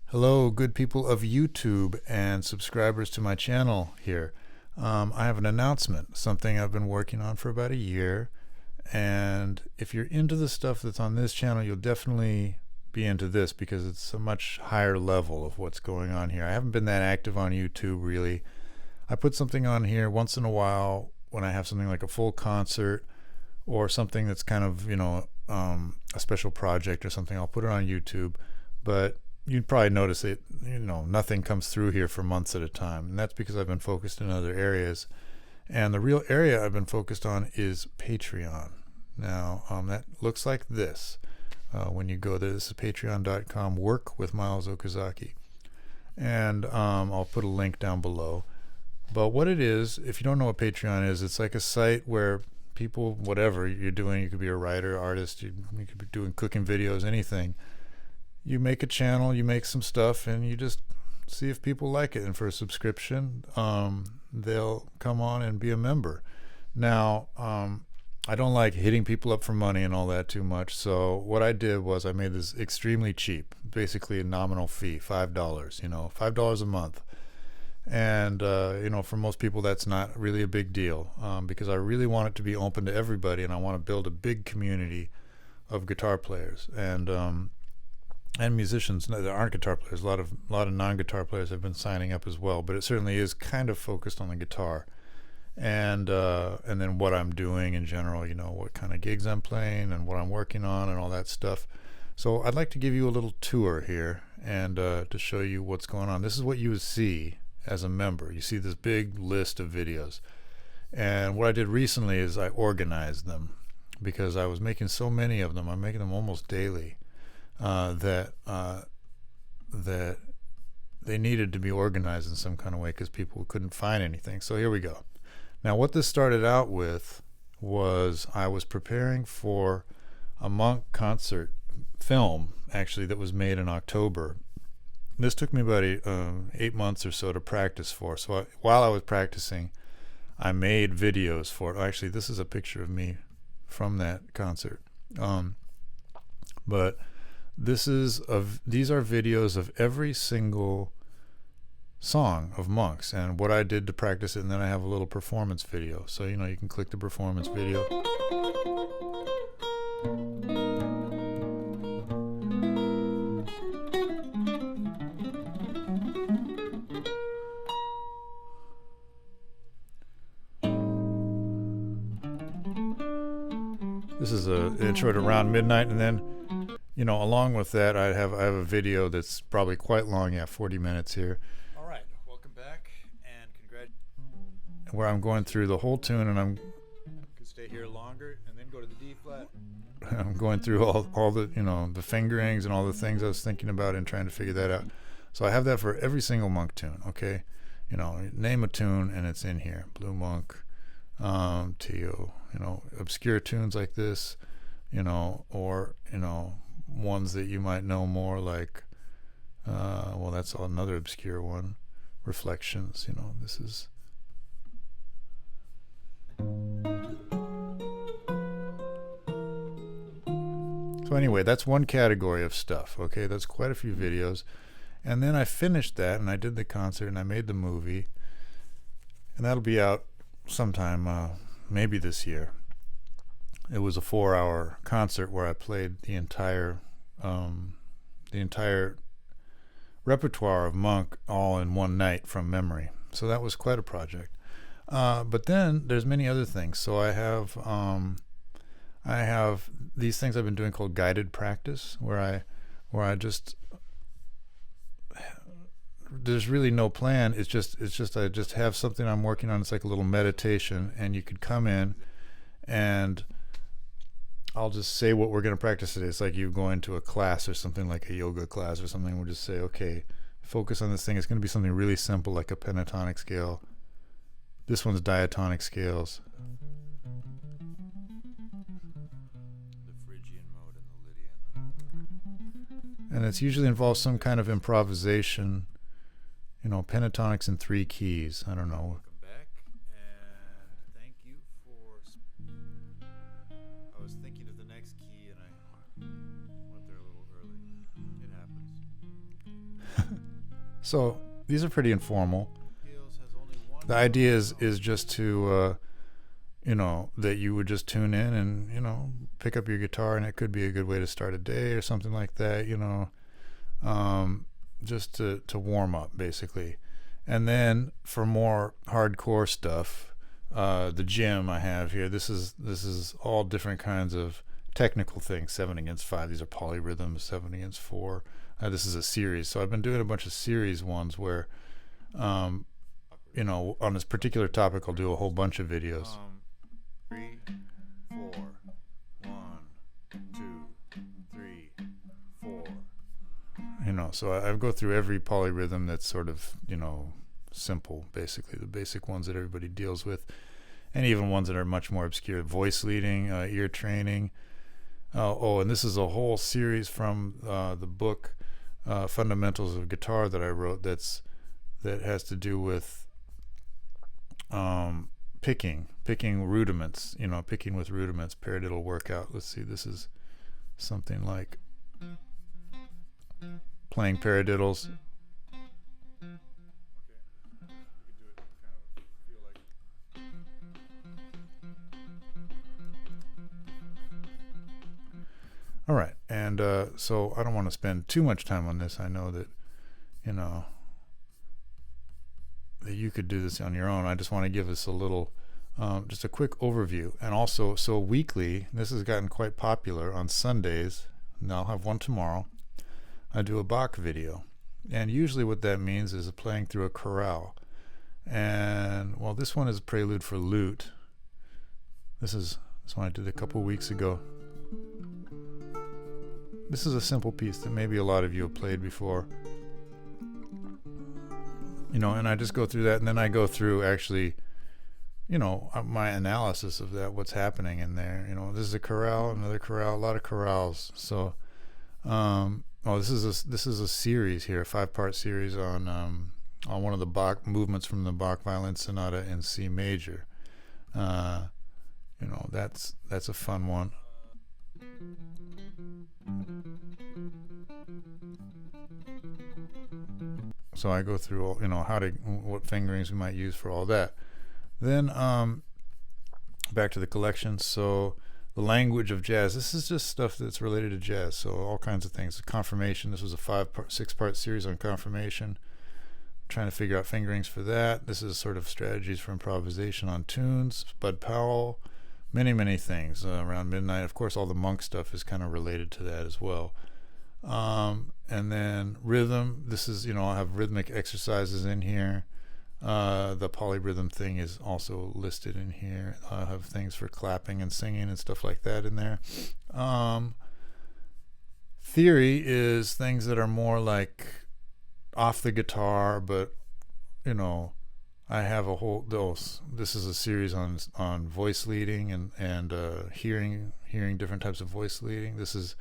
Hello, good people of YouTube and subscribers to my channel here. I have an announcement, something I've been working on for about a year. And if you're into the stuff that's on this channel, you'll definitely be into this because it's a much higher level of what's going on here. I haven't been that active on YouTube really. I put something on here once in a while when I have something like a full concert or something that's kind of, a special project or something. I'll put it on YouTube. But you'd probably notice it, nothing comes through here for months at a time. And that's because I've been focused in other areas. And the real area I've been focused on is Patreon. Now, that looks like this. When you go there, this is patreon.com, work with Miles Okazaki. And I'll put a link down below. But what it is, if you don't know what Patreon is, it's like a site where people, whatever you're doing, you could be a writer, artist, you could be doing cooking videos, anything. You make a channel, you make some stuff, and you just see if people like it. And for a subscription, they'll come on and be a member. Now, I don't like hitting people up for money and all that too much. So what I did was I made this extremely cheap, basically a nominal fee, $5, $5 a month. And, for most people, that's not really a big deal because I really want it to be open to everybody. And I want to build a big community of guitar players. And musicians. No, there aren't guitar players. A lot of non-guitar players have been signing up as well, but it certainly is kind of focused on the guitar, and then what I'm doing in general. What kind of gigs I'm playing and what I'm working on and all that stuff. So I'd like to give you a little tour here and to show you what's going on. This is what you would see as a member. You see this big list of videos, and what I did recently is I organized them because I was making so many of them. I'm making them almost daily. That they needed to be organized in some kind of way because people couldn't find anything. So here we go. Now what this started out with was I was preparing for a Monk concert film, actually, that was made in October. This took me about 8 months or so to practice for. So while I was practicing, I made videos for it. Actually, this is a picture of me from that concert. But these are videos of every single song of Monk's and what I did to practice it, and then I have a little performance video. So you can click the performance video. This is an intro at around midnight, and then along with that, I have a video that's probably quite long. 40 minutes here. All right, welcome back, and congratulations. Where I'm going through the whole tune, and I could stay here longer, and then go to the D flat. I'm going through all the the fingerings and all the things I was thinking about and trying to figure that out. So I have that for every single Monk tune. Okay, name a tune, and it's in here. Blue Monk, Tio. Obscure tunes like this, or ones that you might know more, like that's another obscure one, Reflections. This is so anyway, that's one category of stuff. Okay, that's quite a few videos. And then I finished that, and I did the concert, and I made the movie, and that'll be out sometime maybe this year. It was a 4-hour concert where I played the entire repertoire of Monk all in one night from memory. So that was quite a project. But then there's many other things. So I have these things I've been doing called guided practice, where I just, there's really no plan. It's just I just have something I'm working on. It's like a little meditation, and you could come in and I'll just say what we're going to practice today. It's like you go into a class or something, like a yoga class or something. We'll just say, okay, focus on this thing. It's going to be something really simple, like a pentatonic scale. This one's diatonic scales. The Phrygian mode and the Lydian. And it's usually involves some kind of improvisation. Pentatonics in 3 keys. I don't know. Welcome back, and thank you for. I was thinking of the next key, and I went there a little early. It happens. So these are pretty informal. The idea is just to that you would just tune in and pick up your guitar, and it could be a good way to start a day or something like that. Just to warm up basically. And then for more hardcore stuff, the gym I have here, this is all different kinds of technical things. 7/5, these are polyrhythms. 7/4, this is a series. So I've been doing a bunch of series ones where on this particular topic I'll do a whole bunch of videos. 3, 4, 1, 2, 3, 4. So I go through every polyrhythm that's sort of simple, basically the basic ones that everybody deals with, and even ones that are much more obscure. Voice leading, ear training. And this is a whole series from the book Fundamentals of Guitar that I wrote. That has to do with picking rudiments. Picking with rudiments, paradiddle workout. Let's see. This is something like playing paradiddles. All right, and so I don't want to spend too much time on this. I know that that you could do this on your own. I just want to give us a little, just a quick overview. And also, so weekly, this has gotten quite popular on Sundays, and I'll have one tomorrow. I do a Bach video, and usually what that means is playing through a chorale. And well, this one is a prelude for lute. This one I did a couple weeks ago. This is a simple piece that maybe a lot of you have played before. And I just go through that, and then I go through actually, my analysis of that, what's happening in there. This is a chorale, another chorale, a lot of chorales. So, this is a series here, a 5-part series on one of the Bach movements from the Bach Violin Sonata in C major. That's a fun one. So I go through all, what fingerings we might use for all that. Then back to the collection. So the language of jazz. This is just stuff that's related to jazz. So all kinds of things. Confirmation. This was a 6-part series on confirmation. Trying to figure out fingerings for that. This is sort of strategies for improvisation on tunes. Bud Powell. Many things around midnight. Of course, all the monk stuff is kind of related to that as well. And then rhythm. This is, I'll have rhythmic exercises in here. The polyrhythm thing is also listed in here. I'll have things for clapping and singing and stuff like that in there. Theory is things that are more like off the guitar, but I have a whole this is a series on voice leading and hearing different types of voice leading. This is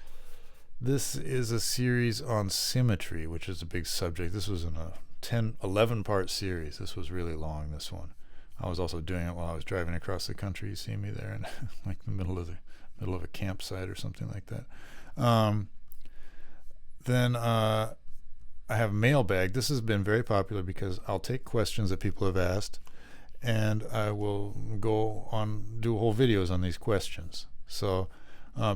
a series on symmetry, which is a big subject. This was in a 11-part series. This was really long, this one. I was also doing it while I was driving across the country. You see me there in like the middle of a campsite or something like that. Then I have mailbag. This has been very popular because I'll take questions that people have asked, and I will do whole videos on these questions. So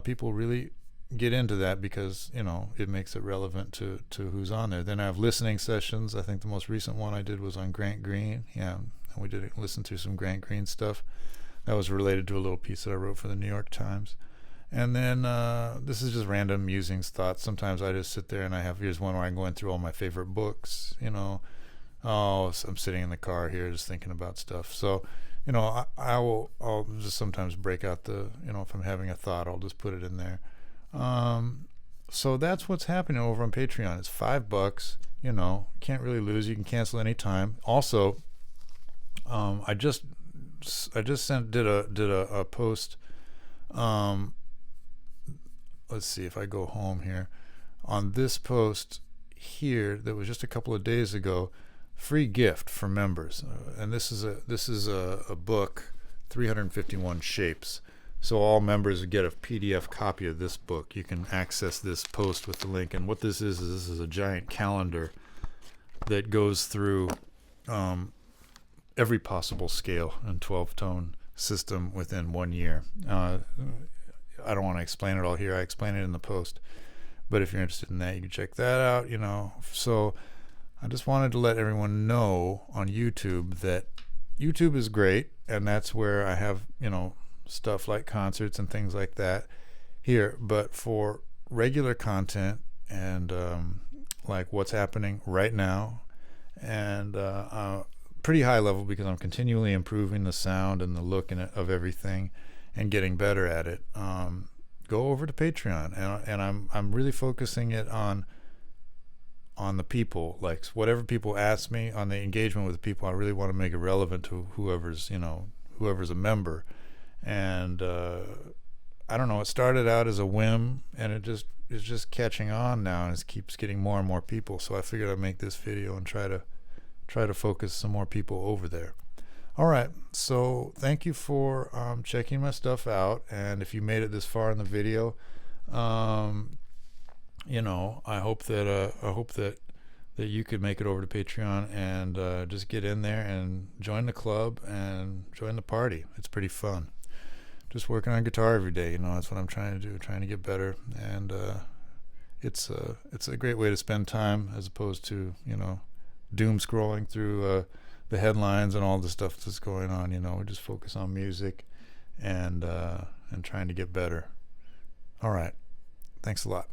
people really get into that because it makes it relevant to who's on there. Then I have listening sessions. I think the most recent one I did was on Grant Green. And we did listen to some Grant Green stuff that was related to a little piece that I wrote for the New York Times. And then this is just random musings, thoughts. Sometimes I just sit there and here's one where I'm going through all my favorite books. I'm sitting in the car here just thinking about stuff. So I'll just sometimes break out if I'm having a thought, I'll just put it in there. So that's what's happening over on Patreon. It's $5, can't really lose. You can cancel any time. Also, I just did a post. Let's see if I go home here on this post here that was just a couple of days ago. Free gift for members, and this is a book, 351 shapes. So all members get a PDF copy of this book. You can access this post with the link. And what this is a giant calendar that goes through every possible scale and 12-tone system within 1 year. I don't want to explain it all here. I explain it in the post. But if you're interested in that, you can check that out, you know. So I just wanted to let everyone know on YouTube that YouTube is great, and that's where I have, you know, stuff like concerts and things like that here. But for regular content and like what's happening right now, and pretty high level, because I'm continually improving the sound and the look of everything and getting better at it, go over to Patreon, and I'm really focusing it on the people, like whatever people ask me, on the engagement with the people. I really want to make it relevant to whoever's a member. And I don't know, it started out as a whim, and it's just catching on now, and it keeps getting more and more people. So I figured I'd make this video and try to focus some more people over there. All right, so thank you for checking my stuff out, and if you made it this far in the video, you know, I hope that you could make it over to Patreon and just get in there and join the club and join the party. It's pretty fun. Just working on guitar every day, you know, that's what I'm trying to do, trying to get better, and it's a great way to spend time, as opposed to, you know, doom scrolling through the headlines and all the stuff that's going on. You know, we just focus on music and trying to get better. All right, thanks a lot.